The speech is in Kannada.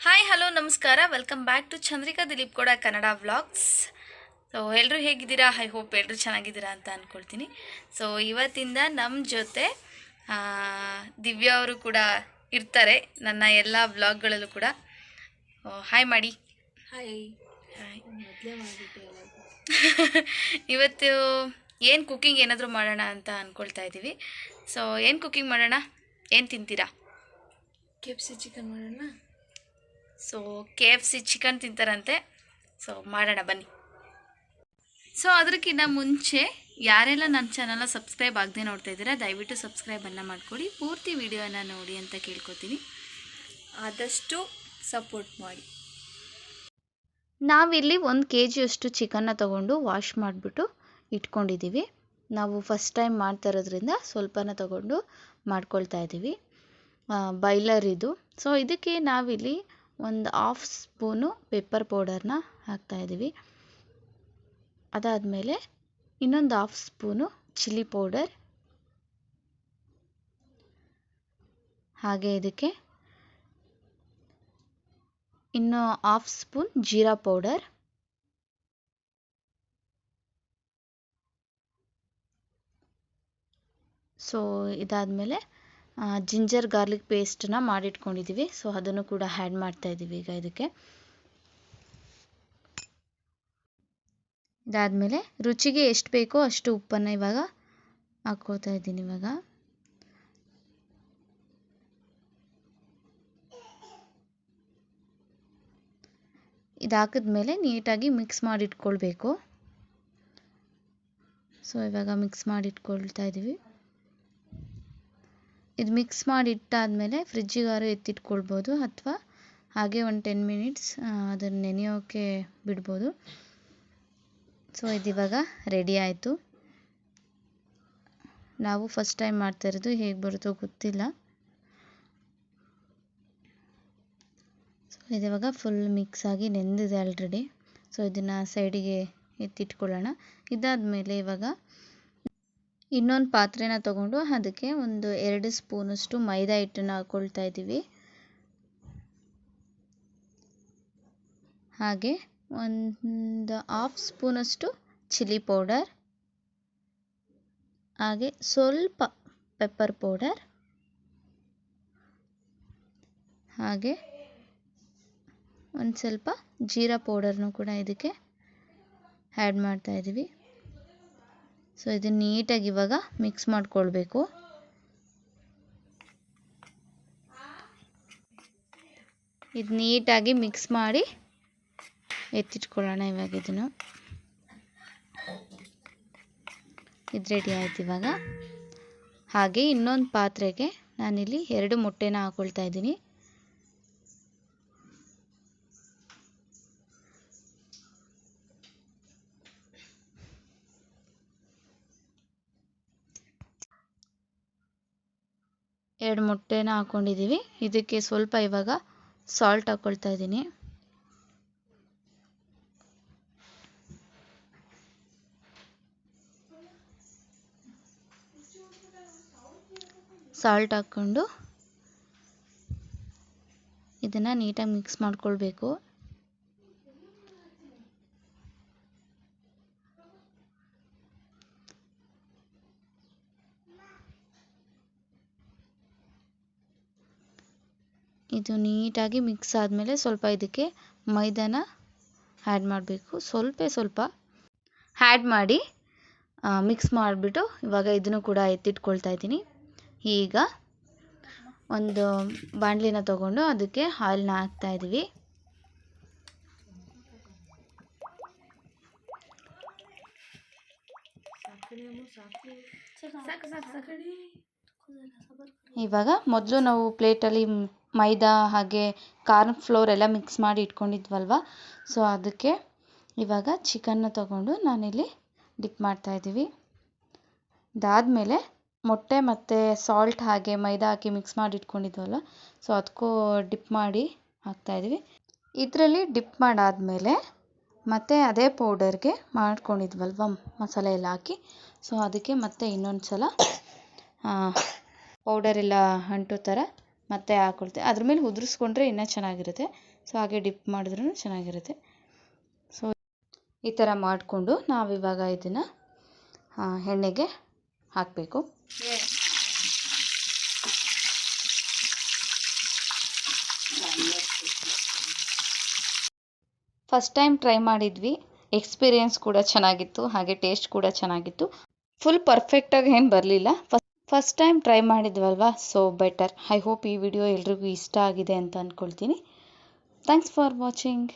ಹಾಯ್ ಹಲೋ ನಮಸ್ಕಾರ, welcome back to Chandrika Dilip ಕೂಡ ಕನ್ನಡ ವ್ಲಾಗ್ಸ್. ಸೊ ಎಲ್ಲರೂ ಹೇಗಿದ್ದೀರಾ? ಐ ಹೋಪ್ ಎಲ್ಲರೂ ಚೆನ್ನಾಗಿದ್ದೀರಾ ಅಂತ ಅಂದ್ಕೊಳ್ತೀನಿ. ಸೊ ಇವತ್ತಿಂದ ನಮ್ಮ ಜೊತೆ ದಿವ್ಯಾ ಅವರು ಕೂಡ ಇರ್ತಾರೆ ನನ್ನ ಎಲ್ಲ ವ್ಲಾಗ್ಗಳಲ್ಲೂ ಕೂಡ. ಹಾಯ್ ಮಾಡಿ. ಹಾಯ್. ಹಾಯ್. ಮೊದಲೇ ಮಾಡಿಬಿಟ್ಟೆ ಎಲ್ಲ. ಇವತ್ತು ಏನು ಕುಕ್ಕಿಂಗ್ ಏನಾದರೂ ಮಾಡೋಣ ಅಂತ ಅಂದ್ಕೊಳ್ತಾ ಇದ್ದೀವಿ. ಸೊ ಏನು ಕುಕ್ಕಿಂಗ್ ಮಾಡೋಣ? ಏನು ತಿಂತೀರಾ? KFC ಚಿಕನ್ ಮಾಡೋಣ. ಸೊ KFC ಚಿಕನ್ ತಿಂತಾರಂತೆ. ಸೊ ಮಾಡೋಣ ಬನ್ನಿ. ಸೊ ಅದಕ್ಕಿಂತ ಮುಂಚೆ ಯಾರೆಲ್ಲ ನನ್ನ ಚಾನಲ್ನ ಸಬ್ಸ್ಕ್ರೈಬ್ ಆಗದೆ ನೋಡ್ತಾ ಇದ್ದೀರಾ, ದಯವಿಟ್ಟು ಸಬ್ಸ್ಕ್ರೈಬನ್ನು ಮಾಡಿಕೊಡಿ, ಪೂರ್ತಿ ವಿಡಿಯೋನ ನೋಡಿ ಅಂತ ಕೇಳ್ಕೊತೀನಿ. ಆದಷ್ಟು ಸಪೋರ್ಟ್ ಮಾಡಿ. ನಾವಿಲ್ಲಿ 1 kg ಅಷ್ಟು ಚಿಕನ್ನ ತೊಗೊಂಡು ವಾಶ್ ಮಾಡಿಬಿಟ್ಟು ಇಟ್ಕೊಂಡಿದ್ದೀವಿ. ನಾವು ಫಸ್ಟ್ ಟೈಮ್ ಮಾಡ್ತಾ ಇರೋದ್ರಿಂದ ಸ್ವಲ್ಪನ ತೊಗೊಂಡು ಮಾಡ್ಕೊಳ್ತಾ ಇದ್ದೀವಿ. ಬಾಯ್ಲರ್ ಇದು. ಸೊ ಇದಕ್ಕೆ ನಾವಿಲ್ಲಿ 1/2 ಸ್ಪೂನು ಪೆಪ್ಪರ್ ಪೌಡರ್ನ ಹಾಕ್ತಾಯಿದ್ದೀವಿ. ಅದಾದಮೇಲೆ ಇನ್ನೊಂದು 1/2 ಸ್ಪೂನು ಚಿಲ್ಲಿ ಪೌಡರ್, ಹಾಗೆ ಇದಕ್ಕೆ ಇನ್ನು 1/2 ಸ್ಪೂನ್ ಜೀರಾ ಪೌಡರ್, ಸೊ ಇದಾದಮೇಲೆ ಜಿಂಜರ್ ಗಾರ್ಲಿಕ್ ಪೇಸ್ಟನ್ನ ಮಾಡಿಟ್ಕೊಂಡಿದ್ದೀವಿ. ಸೊ ಅದನ್ನು ಕೂಡ ಆ್ಯಡ್ ಮಾಡ್ತಾಯಿದ್ದೀವಿ ಈಗ ಇದಕ್ಕೆ. ಇದಾದಮೇಲೆ ರುಚಿಗೆ ಎಷ್ಟು ಬೇಕೋ ಅಷ್ಟು ಉಪ್ಪನ್ನು ಇವಾಗ ಹಾಕ್ಕೋತಾ ಇದ್ದೀನಿ. ಇವಾಗ ಇದಾಕಿದ್ಮೇಲೆ ನೀಟಾಗಿ ಮಿಕ್ಸ್ ಮಾಡಿಟ್ಕೊಳ್ಬೇಕು. ಸೊ ಇವಾಗ ಮಿಕ್ಸ್ ಮಾಡಿಟ್ಕೊಳ್ತಾ ಇದ್ದೀವಿ. ಇದು ಮಿಕ್ಸ್ ಮಾಡಿಟ್ಟಾದಮೇಲೆ ಫ್ರಿಜ್ಜಿಗಾರು ಎತ್ತಿಟ್ಕೊಳ್ಬೋದು, ಅಥವಾ ಹಾಗೆ ಒಂದು 10 ಮಿನಿಟ್ಸ್ ಅದನ್ನು ನೆನೆಯೋಕ್ಕೆ ಬಿಡ್ಬೋದು. ಸೊ ಇದಿವಾಗ ರೆಡಿ ಆಯಿತು. ನಾವು ಫಸ್ಟ್ ಟೈಮ್ ಮಾಡ್ತಾ ಇರೋದು, ಹೇಗೆ ಬರುತ್ತೋ ಗೊತ್ತಿಲ್ಲ. ಸೊ ಇದಿವಾಗ ಫುಲ್ ಮಿಕ್ಸ್ ಆಗಿ ನೆಂದಿದೆ ಆಲ್ರೆಡಿ. ಸೊ ಇದನ್ನು ಸೈಡಿಗೆ ಎತ್ತಿಟ್ಕೊಳ್ಳೋಣ. ಇದಾದಮೇಲೆ ಇವಾಗ ಇನ್ನೊಂದು ಪಾತ್ರೆನ ತೊಗೊಂಡು ಅದಕ್ಕೆ ಒಂದು 2 ಸ್ಪೂನಷ್ಟು ಮೈದಾ ಹಿಟ್ಟನ್ನು ಹಾಕ್ಕೊಳ್ತಾ ಇದ್ದೀವಿ. ಹಾಗೆ 1/2 ಸ್ಪೂನಷ್ಟು ಚಿಲ್ಲಿ ಪೌಡರ್, ಹಾಗೆ ಸ್ವಲ್ಪ ಪೆಪ್ಪರ್ ಪೌಡರ್, ಹಾಗೆ ಒಂದು ಸ್ವಲ್ಪ ಜೀರಾ ಪೌಡರ್ನು ಕೂಡ ಇದಕ್ಕೆ ಆ್ಯಡ್ ಮಾಡ್ತಾ ಇದ್ದೀವಿ. ಸೊ ಇದನ್ನು ನೀಟಾಗಿ ಇವಾಗ ಮಿಕ್ಸ್ ಮಾಡಿಕೊಳ್ಬೇಕು. ಇದು ನೀಟಾಗಿ ಮಿಕ್ಸ್ ಮಾಡಿ ಎತ್ತಿಟ್ಕೊಳ್ಳೋಣ. ಇವಾಗ ಇದನ್ನು ಇದು ರೆಡಿ ಆಯ್ತು ಇವಾಗ. ಹಾಗೆ ಇನ್ನೊಂದು ಪಾತ್ರೆಗೆ ನಾನಿಲ್ಲಿ 2 ಮೊಟ್ಟೆನ ಹಾಕ್ಕೊಳ್ತಾ ಇದ್ದೀನಿ. ಎರಡು ಮೊಟ್ಟೆನ ಹಾಕ್ಕೊಂಡಿದ್ದೀವಿ. ಇದಕ್ಕೆ ಸ್ವಲ್ಪ ಇವಾಗ ಸಾಲ್ಟ್ ಹಾಕ್ಕೊಳ್ತಾ ಇದ್ದೀನಿ. ಸಾಲ್ಟ್ ಹಾಕ್ಕೊಂಡು ಇದನ್ನು ನೀಟಾಗಿ ಮಿಕ್ಸ್ ಮಾಡ್ಕೊಳ್ಬೇಕು. ಇದು ನೀಟಾಗಿ ಮಿಕ್ಸ್ ಆದಮೇಲೆ ಸ್ವಲ್ಪ ಇದಕ್ಕೆ ಮೈದಾನ ಆ್ಯಡ್ ಮಾಡಬೇಕು. ಸ್ವಲ್ಪ ಆ್ಯಡ್ ಮಾಡಿ ಮಿಕ್ಸ್ ಮಾಡಿಬಿಟ್ಟು ಇವಾಗ ಇದನ್ನು ಕೂಡ ಎತ್ತಿಟ್ಕೊಳ್ತಾ ಇದ್ದೀನಿ. ಈಗ ಒಂದು ಬಾಣಲಿನ ತೊಗೊಂಡು ಅದಕ್ಕೆ ಆಯಿಲ್ನ ಹಾಕ್ತಾ ಇದ್ದೀವಿ. ಇವಾಗ ಮೊದಲು ನಾವು ಪ್ಲೇಟಲ್ಲಿ ಮೈದಾ ಹಾಗೆ ಕಾರ್ನ್ ಫ್ಲೋರ್ ಎಲ್ಲ ಮಿಕ್ಸ್ ಮಾಡಿ ಇಟ್ಕೊಂಡಿದ್ವಲ್ವ, ಸೊ ಅದಕ್ಕೆ ಇವಾಗ ಚಿಕನ್ನ ತೊಗೊಂಡು ನಾನಿಲ್ಲಿ ಡಿಪ್ ಮಾಡ್ತಾಯಿದ್ದೀವಿ. ಇದಾದಮೇಲೆ ಮೊಟ್ಟೆ ಮತ್ತು ಸಾಲ್ಟ್ ಹಾಗೆ ಮೈದಾ ಹಾಕಿ ಮಿಕ್ಸ್ ಮಾಡಿ ಇಟ್ಕೊಂಡಿದ್ವಲ್ಲ, ಸೊ ಅದಕ್ಕೂ ಡಿಪ್ ಮಾಡಿ ಹಾಕ್ತಾಯಿದ್ದೀವಿ. ಇದರಲ್ಲಿ ಡಿಪ್ ಮಾಡಾದಮೇಲೆ ಮತ್ತು ಅದೇ ಪೌಡರ್ಗೆ ಮಾಡ್ಕೊಂಡಿದ್ವಲ್ವ ಮಸಾಲೆ ಎಲ್ಲ ಹಾಕಿ, ಸೊ ಅದಕ್ಕೆ ಮತ್ತೆ ಇನ್ನೊಂದು ಸಲ ಪೌಡರೆಲ್ಲ ಅಂಟೋ ಥರ ಮತ್ತೆ ಹಾಕ್ಕೊಳ್ತೀನಿ. ಅದ್ರ ಮೇಲೆ ಉದುರಿಸ್ಕೊಂಡ್ರೆ ಇನ್ನೂ ಚೆನ್ನಾಗಿರುತ್ತೆ. ಸೊ ಹಾಗೆ ಡಿಪ್ ಮಾಡಿದ್ರೂ ಚೆನ್ನಾಗಿರುತ್ತೆ. ಸೊ ಈ ಥರ ಮಾಡಿಕೊಂಡು ನಾವಿವಾಗ ಇದನ್ನು ಎಣ್ಣೆಗೆ ಹಾಕಬೇಕು. ಫಸ್ಟ್ ಟೈಮ್ ಟ್ರೈ ಮಾಡಿದ್ವಿ. ಎಕ್ಸ್ಪೀರಿಯೆನ್ಸ್ ಕೂಡ ಚೆನ್ನಾಗಿತ್ತು, ಹಾಗೆ ಟೇಸ್ಟ್ ಕೂಡ ಚೆನ್ನಾಗಿತ್ತು. ಫುಲ್ ಪರ್ಫೆಕ್ಟಾಗಿ ಏನು ಬರಲಿಲ್ಲ. ಫಸ್ಟ್ ಟೈಮ್ ಟ್ರೈ ಮಾಡಿದ್ವಲ್ವಾ, ಸೊ ಬೆಟರ್. ಐ ಹೋಪ್ ಈ ವಿಡಿಯೋ ಎಲ್ರಿಗೂ ಇಷ್ಟ ಆಗಿದೆ ಅಂತ ಅಂದ್ಕೊಳ್ತೀನಿ. Thanks for watching.